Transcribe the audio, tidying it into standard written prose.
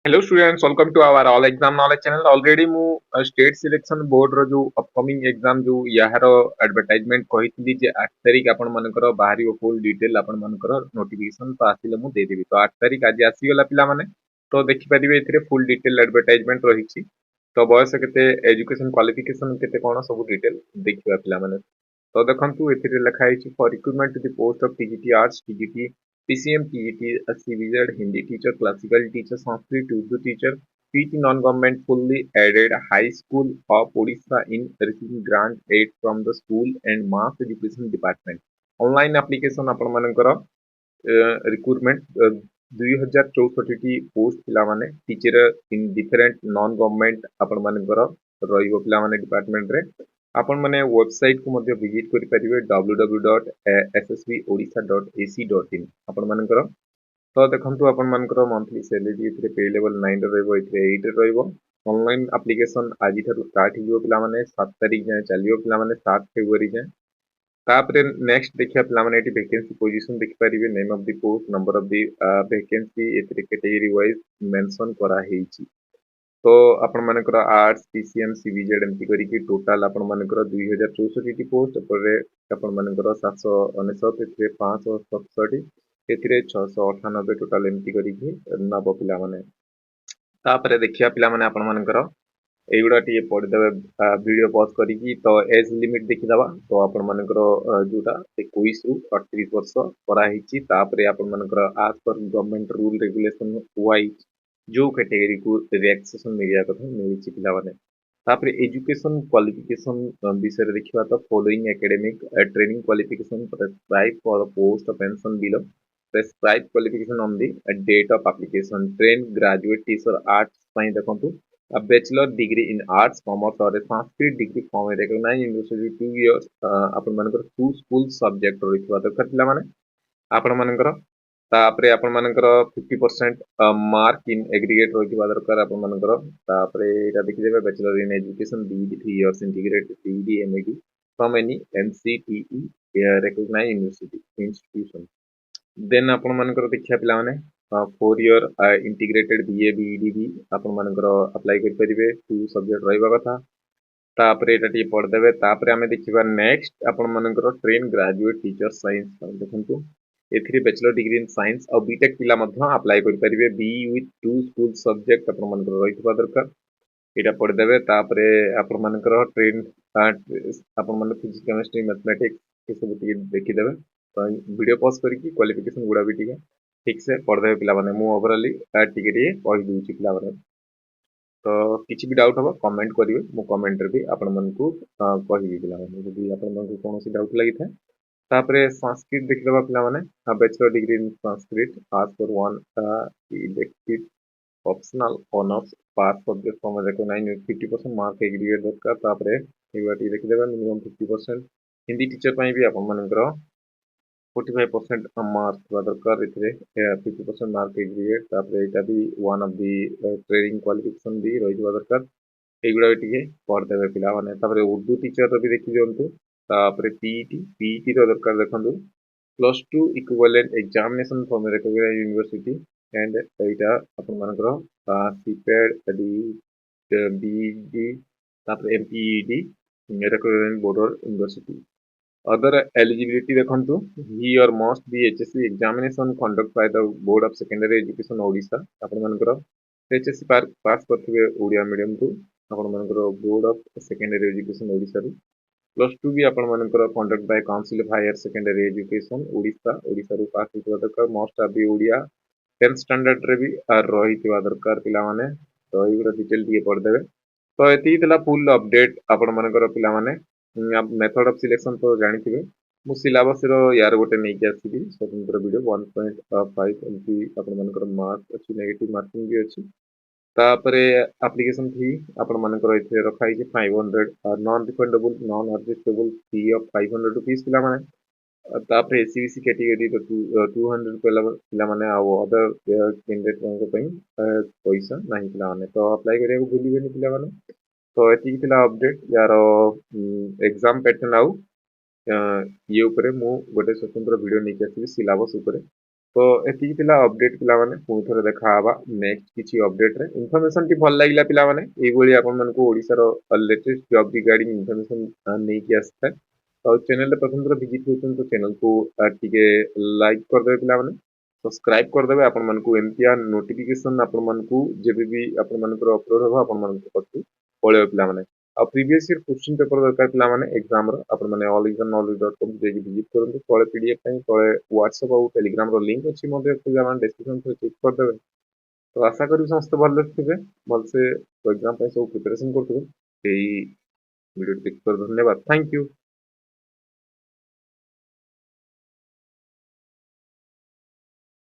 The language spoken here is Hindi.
Hello students, welcome to our all exam knowledge channel. Already ମୁଁ state selection board ର ଯୋଉ upcoming exam ଯୋଉ याହାର advertisement କହିଥିଲି ଯେ 8 ତାରିଖ ଆପଣ ମାନଙ୍କର ବାହାରିବ full detail ଆପଣ ମାନଙ୍କର notification ତ ଆସିଲେ ମୁଁ ଦେଇଦେବି। ତ 8 ତାରିଖ ଆଜି ଆସିଗଲା ପିଲାମାନେ ତ ଦେଖିପାରିବେ ଏଥିରେ full detail advertisement ରହିଛି। ତ ବୟସ କେତେ education qualification କେତେ କଣ ସବୁ detail ଦେଖିବା ପିଲାମାନେ। ତ ଦେଖନ୍ତୁ ଏଥିରେ ଲେଖା ହେଇଛି for recruitment to the post of TGT Arts, TGT PCM, TGT, CVZ, Hindi teacher, classical teacher, Sanskrit, Urdu teacher, PT non-government fully aided high school of Odisha in receiving grant aid from the school and mass education department. Online application ଆପଣ ମାନଙ୍କର recruitment 2064ଟି post ପିଲାମାନେ teacher in different non-government ଆପଣ ମାନଙ୍କର ରହିବ ପିଲାମାନେ department ରେ ଆପଣ ମାନେ ୱେବସାଇଟ କୁ ମଧ୍ୟ ଭିଜିଟ କରିପାରିବେ www.ssbodisha.ac.in ଆପଣ ମାନଙ୍କର ତ ଦେଖନ୍ତୁ ଆପଣ ମାନଙ୍କର ମନ୍ଥଲି ସାଲାରୀ ଏଥିରେ ପେ ଲେଭେଲ 9 ରେ ରହିବ ଏଥିରେ 8 ରେ ରହିବ ଅନଲାଇନ ଆପ୍ଲିକେସନ ଆଜିଠାରୁ ଷ୍ଟାର୍ଟ ହେଇଯିବ ପିଲାମାନେ 7 ତାରିଖ ଯାଏଁ ଚାଲିବ ପିଲାମାନେ 7 ଫେବୃଆରୀ ଯାଏଁ ତାପରେ ନେକ୍ସଟ ଦେଖିବା ପିଲାମାନେ ଏଠି ଭେକେନ୍ସି ପୋଜିସନ ଦେଖିପାରିବେ name of the post number of the vacancy ଏଥିରେ କ୍ୟାଟେଗୋରୀ ୱାଇଜ ମେନସନ କରାହେଇଛି तो आपण मानकर आर्ट्स पीसीएम सीबीजेड एमती करिकी टोटाल आपण मानकर 2064 पोस्ट पर आपण मानकर 799 एथिरे 567 एथिरे 698 टोटाल एमती करिकी नब पिला माने तापरे देखिया पिला माने आपण मानकर एगुडा टिके पढिदेबे वीडियो पॉज करिकी तो एज लिमिट देखिदबा तो आपण मानकर जोटा 21 रु 38 वर्ष करा हिची तापरे आपण मानकर आज पर गवर्नमेंट रूल रेगुलेशन वाइज जो कैटेगरी को रिलैक्सेशन मिलिया कथा मिली पिलाने तापर एजुकेशन क्वालिफिकेशन विषय देखा तो following academic training qualification prescribe for post pension below prescribe qualification on the date of application trained graduate teacher arts देखो bachelor degree in arts commerce और Sanskrit degree from recognised university 2 years आपण मानकर 2 स्कूल सब्जेक्ट रहितबा दरकार पिला माने आपण मानकर तापरे आपण मानकर 50% मार्क इन एग्रीगेट रहितबा दरकार आपण मानकर तापरे एटा देखिदेबे bachelor in education BEd 3 years integrated BEd MEd from any NCTE recognised university institution then आपण मानकर देखिया पिला माने 4 इयर इंटीग्रेटेड बीए बीईडी भी आपण मानकर अप्लाई कर परिबे 2 सब्जेक्ट रहइबा कथा तापरे एटा टी पढदेबे तापरे हमें देखिबा नेक्स्ट आपण मानकर ट्रेन ग्रेजुएट टीचर साइंस देखंतु एथिरे बैचलर डिग्री इन साइंस और बीटेक पिला मध्य अप्लाई करि परिबे बी विथ 2 स्कूल सब्जेक्ट आपण मानकर रहितबा दरकार एटा पढदेबे तापरे आपण मानकर ट्रेन आपण मन फिजिक्स केमिस्ट्री मैथमेटिक्स के सब टी देखिदेबे तो वीडियो पॉज करके क्वालिफिकेशन गुडा भी ठीक से पढदेबे पिला माने मु ओवरऑली टिके टिके कहि दूची पिला माने तो किसी भी डाउट हम कमेंट करेंगे मु कमेंट रे भी आपण मन को कहि पिला माने यदि आपण मन को कोनोसी डाउट लागि था तापरे संस्कृत देखिदबा पिला माने बैचलर डिग्री इन संस्कृत आज for one elective optional honours pass subject from recognised 50% mark aggregate दरकार तापरे एबाटी देखिदबा मिनिमम 50% हिंदी टीचर पई भी आपण मानकर 45% मार्क थोड़ा दरकार इतरे 50% मार्क एग्रीगेट तापरे एटा भी one of the training qualification भी रहिबा दरकार एगुडा टिके पढदेबे पिला माने तापरे उर्दू टीचर रो भी देखि दियंतु तापरे पीईटी रो दरकार देखंतु plus 2 equivalent examination from recognised university and एटा आपण मानकर सीपेड डी बीडी तापरे MPEd recognised board university other eligibility देखंतु he or must be HSC examination conduct by the board of secondary education Odisha आपण मानकर HSC पास करथिबे ओडिया मीडियम को आपण मानकर board of secondary education Odisha रू प्लस 2 भी आपण मानकर conduct by council of higher secondary education Odisha रू पास होइतबा दरकार must be Odia 10th standard रे भी रहितबा दरकार पिला माने तो एगुरा डिटेल टिके पढ देबे तो एती थिला फुल अपडेट आपण मानकर पिला माने मेथड ऑफ सिलेक्शन तो जानिथिबे मु सिलेबस रो यार गोटे नै के आसीबी स्वतंत्र वीडियो 1.5 एमपी आपण मानकर मार्क अछि नेगेटिव मार्किंग भी अछि तापरे एप्लीकेशन फी आपण मानकर एथे रखा है 500 non refundable non adjustable fee of 500 rupees पिला माने तापरे एसीबीसी कैटेगरी रो 200 पिला माने आ अदर कैंडिडेट को पई पैसा नाही पिला माने तो अप्लाई करिया को भूलिबेनी पिला माने तो एती थिला अपडेट यार एग्जाम पैटर्न आउ ये ऊपर मु गोटे स्वतंत्र वीडियो नहीं आसीबी सिलेबस ऊपर तो एतिकी थिला अपडेट पिला माने पुणी थरे देखा हवा नेक्स्ट किछि अपडेट रे इन्फॉर्मेशन टी भल लागिला पिला माने एई भली आपन मानको ओडिसा रो लेटेस्ट जॉब रिगार्डिंग इन्फॉर्मेशन नै कि आस्ता तो चैनल रे प्रथम थर विजिट होतन तो चैनल को टिके लाइक कर देबे पिला माने सब्सक्राइब कर देबे आपन मानको एमपिया नोटिफिकेशन आपन मानको जेबे भी आपन मानको अपलोड होबा आपन मानको पछु पळे पिला माने आ प्रीवियस ईयर क्वेश्चन पेपर दरकार पिला माने एग्जाम रो आपन माने alexanknowledge.com जे विजिट करंतु तळे पीडीएफ पई तळे WhatsApp और Telegram रो लिंक अछि मते पिला माने डिस्क्रिप्शन रे चेक कर देबे तो आशा करी समस्त भल थिबे भलसे एग्जाम पई सब प्रिपरेशन करथबे एई वीडियो देख कर धन्यवाद थैंक यू